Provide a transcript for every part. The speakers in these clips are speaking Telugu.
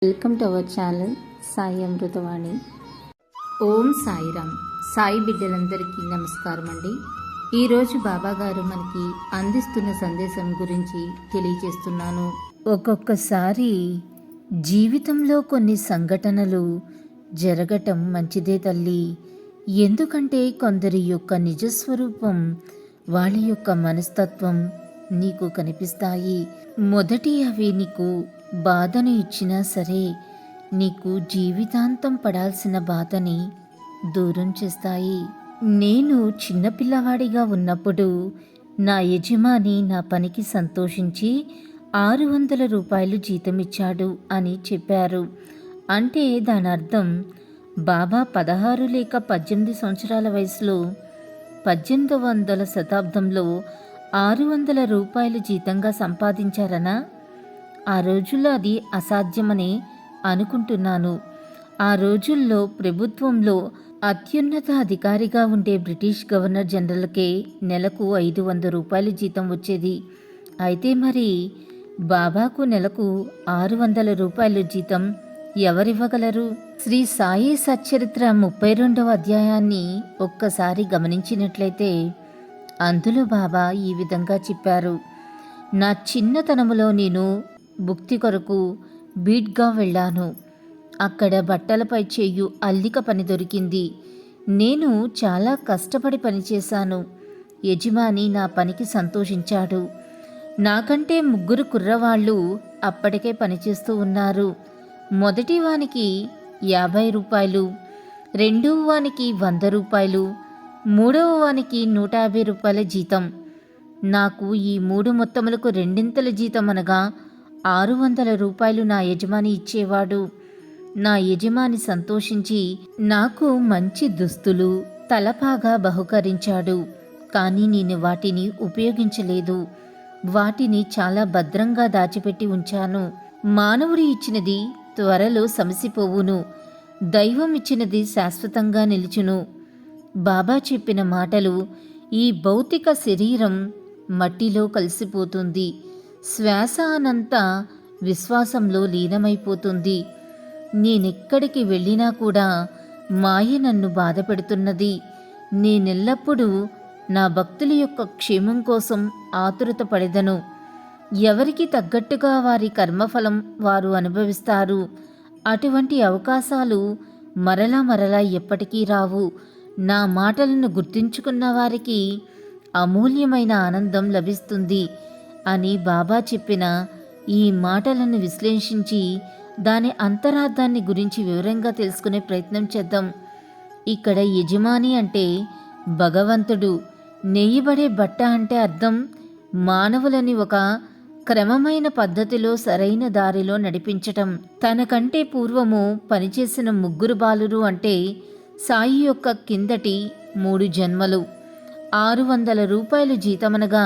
Welcome to our channel Sai Amruthavani. ఓం సాయిరామ్. సాయి బిడ్డలందరికీ నమస్కారం అండి. ఈరోజు బాబాగారు మనకి అందిస్తున్న సందేశం గురించి తెలియజేస్తున్నాను. ఒక్కొక్కసారి జీవితంలో కొన్ని సంఘటనలు జరగటం మంచిదే తల్లి. ఎందుకంటే కొందరి యొక్క నిజస్వరూపం, వాళ్ళ యొక్క మనస్తత్వం నీకు కనిపిస్తాయి. మొదటి అవి నీకు బాధను ఇచ్చినా సరే నీకు జీవితాంతం పడాల్సిన బాధని దూరం చేస్తాయి. నేను చిన్నపిల్లవాడిగా ఉన్నప్పుడు నా యజమాని నా పనికి సంతోషించి 600 రూపాయలు జీతం ఇచ్చాడు అని చెప్పారు. అంటే దాని అర్థం బాబా 16 లేక 18 సంవత్సరాల వయసులో 1800 శతాబ్దంలో 600 రూపాయలు జీతంగా సంపాదించారనా? ఆ రోజుల్లో అది అసాధ్యమని అనుకుంటున్నాను. ఆ రోజుల్లో ప్రభుత్వంలో అత్యున్నత అధికారిగా ఉండే బ్రిటిష్ గవర్నర్ జనరల్కే నెలకు 500 రూపాయలు జీతం వచ్చేది. అయితే మరి బాబాకు నెలకు 600 రూపాయలు జీతం ఎవరివ్వగలరు? శ్రీ సాయి సచ్చరిత్ర 32వ అధ్యాయాన్ని ఒక్కసారి గమనించినట్లయితే అందులో బాబా ఈ విధంగా చెప్పారు. నా చిన్నతనములో నేను భుక్తి కొరకు బీడ్గా వెళ్ళాను. అక్కడ బట్టలపై చేయు అల్లిక పని దొరికింది. నేను చాలా కష్టపడి పనిచేశాను. యజమాని నా పనికి సంతోషించాడు. నాకంటే 3 కుర్రవాళ్ళు అప్పటికే పనిచేస్తూ ఉన్నారు. మొదటి వానికి 50 రూపాయలు, రెండవ వానికి 100 రూపాయలు, మూడవ వానికి 150 రూపాయల జీతం. నాకు ఈ 3 మొత్తములకు రెండింతల జీతం అనగా 600 రూపాయలు నా యజమాని ఇచ్చేవాడు. నా యజమాని సంతోషించి నాకు మంచి దుస్తులు, తలపాగా బహుకరించాడు. కానీ నేను వాటిని ఉపయోగించలేదు. వాటిని చాలా భద్రంగా దాచిపెట్టి ఉంచాను. మానవుడు ఇచ్చినది త్వరలో సమసిపోవును, దైవం ఇచ్చినది శాశ్వతంగా నిలుచును. బాబా చెప్పిన మాటలు, ఈ భౌతిక శరీరం మట్టిలో కలిసిపోతుంది. శ్వాస అనంతా విశ్వాసంలో లీనమైపోతుంది. నేనెక్కడికి వెళ్ళినా కూడా మాయ నన్ను బాధ పెడుతున్నది. నేనెల్లప్పుడూ నా భక్తుల యొక్క క్షేమం కోసం ఆతురత పడెదను. ఎవరికి తగ్గట్టుగా వారి కర్మఫలం వారు అనుభవిస్తారు. అటువంటి అవకాశాలు మరలా ఎప్పటికీ రావు. నా మాటలను గుర్తుంచుకున్న వారికి అమూల్యమైన ఆనందం లభిస్తుంది అని బాబా చెప్పిన ఈ మాటలను విశ్లేషించి దాని అంతరార్థాన్ని గురించి వివరంగా తెలుసుకునే ప్రయత్నం చేద్దాం. ఇక్కడ యజమాని అంటే భగవంతుడు. నెయ్యబడే బట్ట అంటే అర్థం మానవులని ఒక క్రమమైన పద్ధతిలో సరైన దారిలో నడిపించటం. తనకంటే పూర్వము పనిచేసిన 3 బాలురు అంటే సాయి యొక్క కిందటి 3 జన్మలు. 600 రూపాయలు జీతమనగా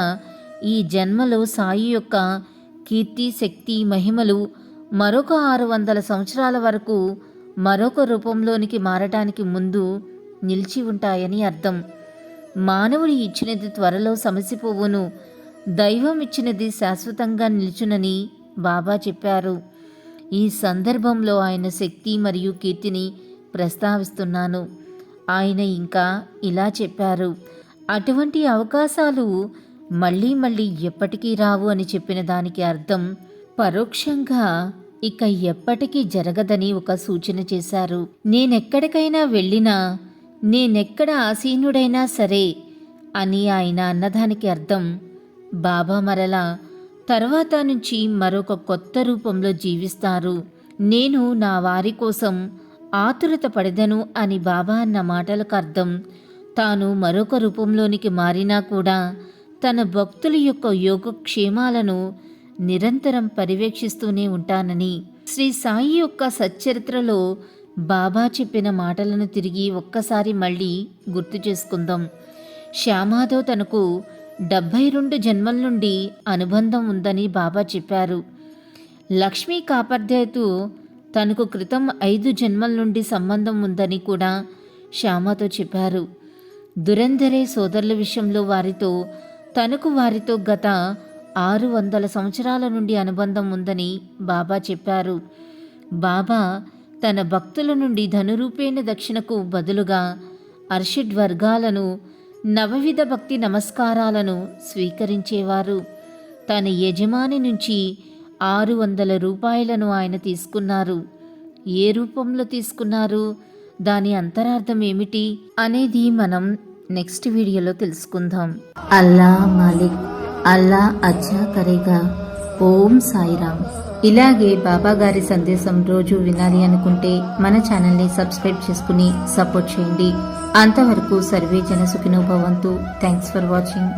ఈ జన్మలో సాయి యొక్క కీర్తి, శక్తి, మహిమలు మరొక 600 సంవత్సరాల వరకు మరొక రూపంలోనికి మారటానికి ముందు నిలిచి ఉంటాయని అర్థం. మానవుడు ఇచ్చినది త్వరలో సమసిపోవును, దైవం ఇచ్చినది శాశ్వతంగా నిలుచునని బాబా చెప్పారు. ఈ సందర్భంలో ఆయన శక్తి మరియు కీర్తిని ప్రస్తావిస్తున్నాను. ఆయన ఇంకా ఇలా చెప్పారు, అటువంటి అవకాశాలు మళ్ళీ ఎప్పటికీ రావు అని చెప్పిన దానికి అర్థం పరోక్షంగా ఇక ఎప్పటికీ జరగదని ఒక సూచన చేశారు. నేనెక్కడికైనా వెళ్ళినా, నేనెక్కడ ఆసీనుడైనా సరే అని ఆయన అన్నదానికి అర్థం బాబా మరలా తర్వాత నుంచి మరొక కొత్త రూపంలో జీవిస్తారు. నేను నా వారి కోసం ఆతురత పడెదను అని బాబా అన్న మాటలకు అర్థం తాను మరొక రూపంలోనికి మారినా కూడా తన భక్తుల యొక్క యోగక్షేమాలను నిరంతరం పర్యవేక్షిస్తూనే ఉంటానని. శ్రీ సాయి యొక్క సచ్చరిత్రలో బాబా చెప్పిన మాటలను తిరిగి ఒక్కసారి మళ్ళీ గుర్తు చేసుకుందాం. శ్యామాధవ్ తనకు 72 జన్మల నుండి అనుబంధం ఉందని బాబా చెప్పారు. లక్ష్మీ కాపర్దేతో తనకు క్రితం 5 జన్మల నుండి సంబంధం ఉందని కూడా శ్యామతో చెప్పారు. దురంధరే సోదరుల విషయంలో వారితో గత 600 సంవత్సరాల నుండి అనుబంధం ఉందని బాబా చెప్పారు. బాబా తన భక్తుల నుండి ధనురూపేణ దక్షిణకు బదులుగా అర్షడ్ వర్గాలను నవవిధ భక్తి నమస్కారాలను స్వీకరించేవారు. తన యజమాని నుంచి 600 రూపాయలను ఆయన తీసుకున్నారు. ఏ రూపంలో తీసుకున్నారు, దాని అంతరార్థం ఏమిటి అనేది మనం నెక్స్ట్ వీడియోలో తెలుసుకుందాం. అల్లా మాలిక్, అల్లా అచ్చా కరేగా. ఓం సాయిరామ్. ఇలాగే బాబా గారి సందేశం రోజు వినాలి అనుకుంటే మన ఛానల్ని సబ్స్క్రైబ్ చేసుకుని సపోర్ట్ చేయండి. అంతవరకు సర్వే జన సుఖినో భవంతు. Thanks for watching.